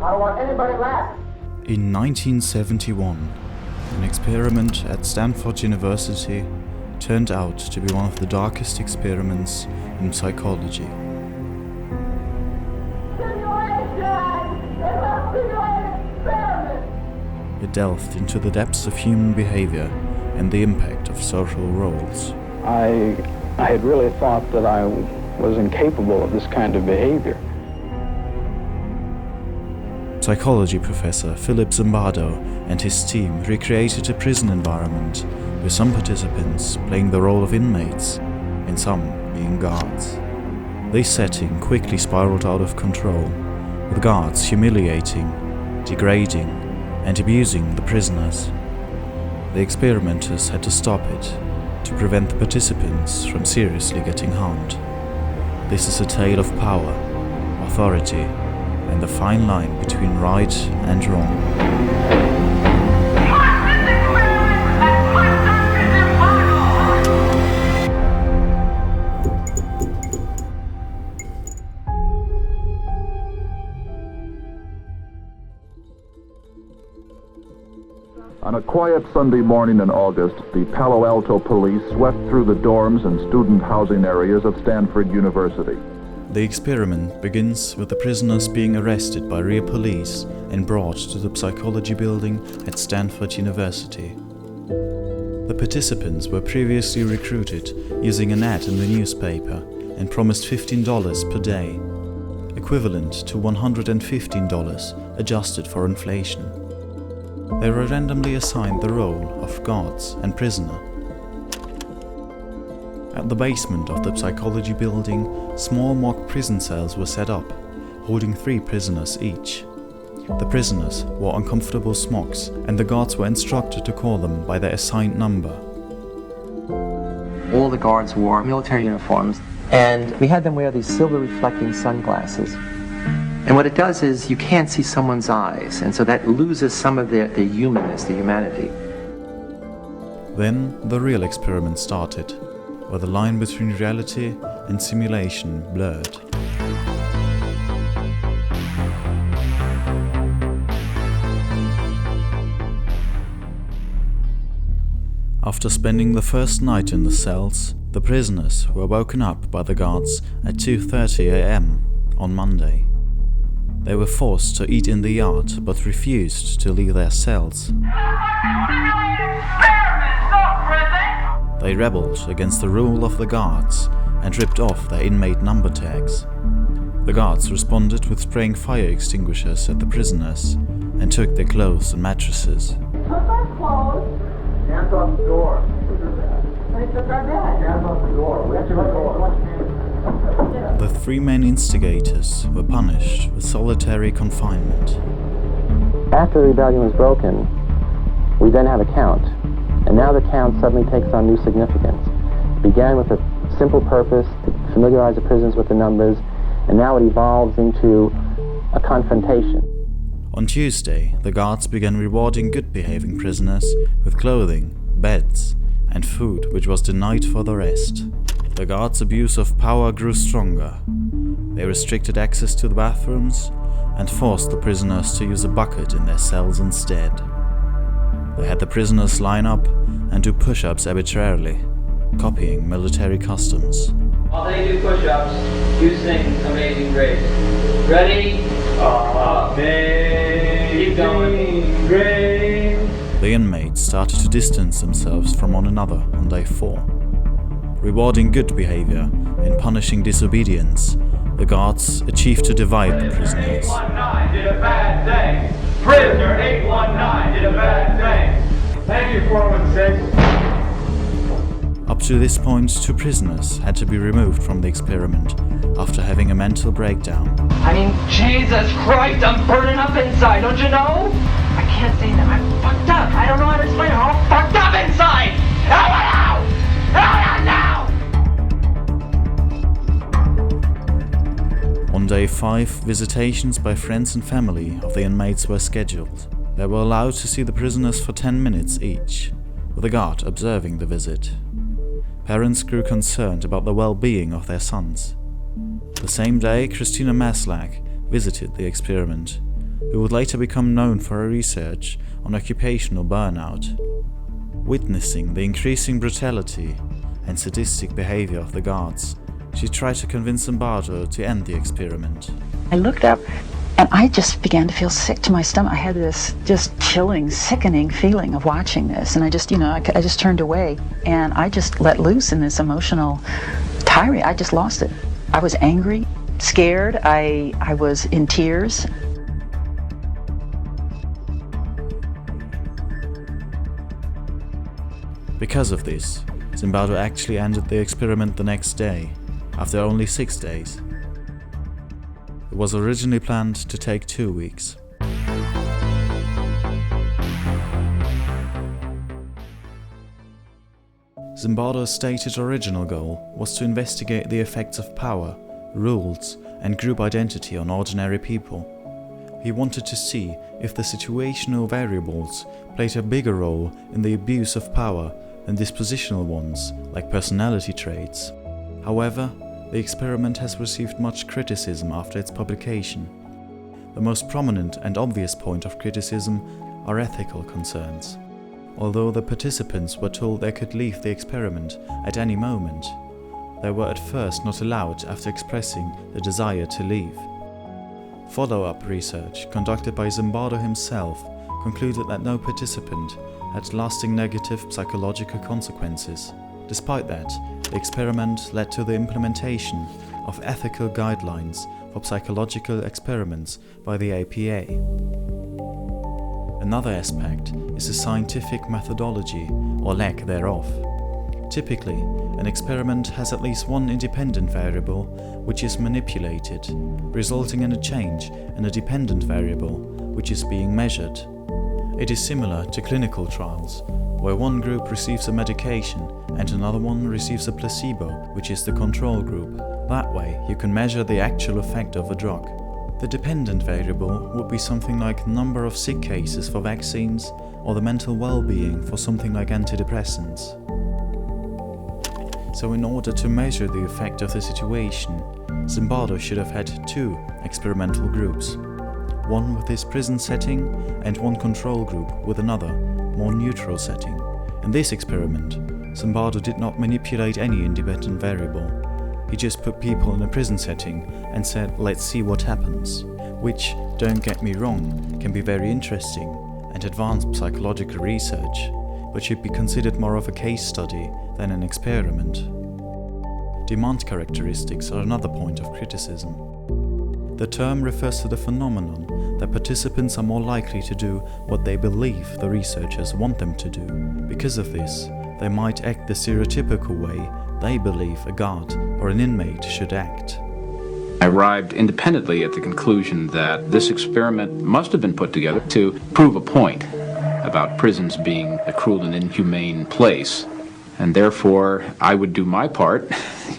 I don't want anybody left. In 1971, an experiment at Stanford University turned out to be one of the darkest experiments in psychology. It delved into the depths of human behavior and the impact of social roles. I had really thought that I was incapable of this kind of behavior. Psychology professor Philip Zimbardo and his team recreated a prison environment with some participants playing the role of inmates and some being guards. This setting quickly spiraled out of control, with guards humiliating, degrading, and abusing the prisoners. The experimenters had to stop it to prevent the participants from seriously getting harmed. This is a tale of power, authority, and the fine line between right and wrong. On a quiet Sunday morning in August, the Palo Alto police swept through the dorms and student housing areas of Stanford University. The experiment begins with the prisoners being arrested by real police and brought to the psychology building at Stanford University. The participants were previously recruited using an ad in the newspaper and promised $15 per day, equivalent to $115 adjusted for inflation. They were randomly assigned the role of guards and prisoner. At the basement of the psychology building, small mock prison cells were set up, holding 3 prisoners each. The prisoners wore uncomfortable smocks, and the guards were instructed to call them by their assigned number. All the guards wore military uniforms, and we had them wear these silver reflecting sunglasses. And what it does is you can't see someone's eyes, and so that loses some of their humanness, the humanity. Then the real experiment started, where the line between reality and simulation blurred. After spending the first night in the cells, the prisoners were woken up by the guards at 2:30 a.m. on Monday. They were forced to eat in the yard, but refused to leave their cells. They rebelled against the rule of the guards and ripped off their inmate number tags. The guards responded with spraying fire extinguishers at the prisoners and took their clothes and mattresses. Took our clothes. Hands off the door. They took our bed. Hands off the door. Where's the door? The 3 main instigators were punished with solitary confinement. After the rebellion was broken, we then have a count. And now the count suddenly takes on new significance. It began with a simple purpose to familiarize the prisoners with the numbers, and now it evolves into a confrontation. On Tuesday, the guards began rewarding good-behaving prisoners with clothing, beds, and food which was denied for the rest. The guards' abuse of power grew stronger. They restricted access to the bathrooms and forced the prisoners to use a bucket in their cells instead. They had the prisoners line up and do push-ups arbitrarily, copying military customs. While they do push-ups, you sing Amazing Grace. Ready? Keep going. Grace. The inmates started to distance themselves from one another on day 4. Rewarding good behavior and punishing disobedience, the guards achieved to divide the prisoners. 819 did a bad thing. Prisoner 819 did a bad thing. Thank you, 416. Up to this point, 2 prisoners had to be removed from the experiment after having a mental breakdown. I mean, Jesus Christ, I'm burning up inside, don't you know? I can't say that. I'm fucked up. I don't know how to explain it. I'm all fucked up inside. On day 5, visitations by friends and family of the inmates were scheduled. They were allowed to see the prisoners for 10 minutes each, with a guard observing the visit. Parents grew concerned about the well-being of their sons. The same day, Christina Maslach visited the experiment, who would later become known for her research on occupational burnout. Witnessing the increasing brutality and sadistic behavior of the guards, she tried to convince Zimbardo to end the experiment. I looked up and I just began to feel sick to my stomach. I had this just chilling, sickening feeling of watching this, and I just turned away, and I just let loose in this emotional tirade. I just lost it. I was angry, scared, I was in tears. Because of this, Zimbardo actually ended the experiment the next day, after only 6 days. It was originally planned to take 2 weeks. Zimbardo's stated original goal was to investigate the effects of power, rules, and group identity on ordinary people. He wanted to see if the situational variables played a bigger role in the abuse of power than dispositional ones, like personality traits. However, the experiment has received much criticism after its publication. The most prominent and obvious point of criticism are ethical concerns. Although the participants were told they could leave the experiment at any moment, they were at first not allowed after expressing the desire to leave. Follow-up research conducted by Zimbardo himself concluded that no participant had lasting negative psychological consequences. Despite that, the experiment led to the implementation of ethical guidelines for psychological experiments by the APA. Another aspect is the scientific methodology, or lack thereof. Typically, an experiment has at least one independent variable which is manipulated, resulting in a change in a dependent variable which is being measured. It is similar to clinical trials, where one group receives a medication and another one receives a placebo, which is the control group. That way, you can measure the actual effect of a drug. The dependent variable would be something like number of sick cases for vaccines or the mental well-being for something like antidepressants. So in order to measure the effect of the situation, Zimbardo should have had 2 experimental groups. One with his prison setting and one control group with another, more neutral setting. In this experiment, Zimbardo did not manipulate any independent variable. He just put people in a prison setting and said, let's see what happens. Which, don't get me wrong, can be very interesting and advanced psychological research, but should be considered more of a case study than an experiment. Demand characteristics are another point of criticism. The term refers to the phenomenon that participants are more likely to do what they believe the researchers want them to do. Because of this, they might act the stereotypical way they believe a guard or an inmate should act. I arrived independently at the conclusion that this experiment must have been put together to prove a point about prisons being a cruel and inhumane place, and therefore I would do my part,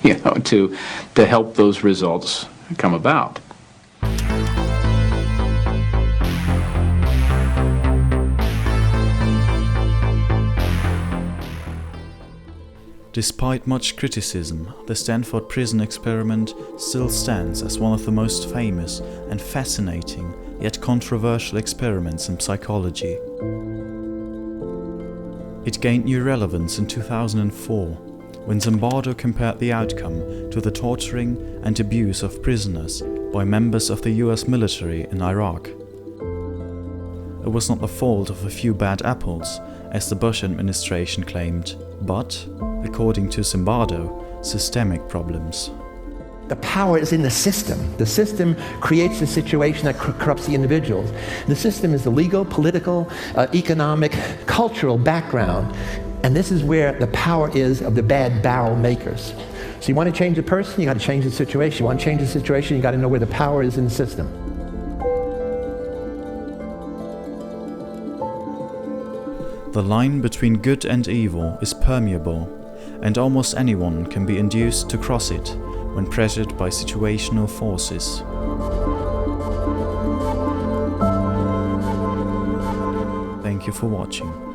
to help those results come about. Despite much criticism, the Stanford Prison Experiment still stands as one of the most famous and fascinating, yet controversial experiments in psychology. It gained new relevance in 2004, when Zimbardo compared the outcome to the torturing and abuse of prisoners by members of the US military in Iraq. It was not the fault of a few bad apples, as the Bush administration claimed, but, according to Zimbardo, systemic problems. The power is in the system. The system creates the situation that corrupts the individuals. The system is the legal, political, economic, cultural background. And this is where the power is of the bad barrel makers. So you want to change the person, you got to change the situation. You want to change the situation, you got to know where the power is in the system. The line between good and evil is permeable, and almost anyone can be induced to cross it when pressured by situational forces. Thank you for watching.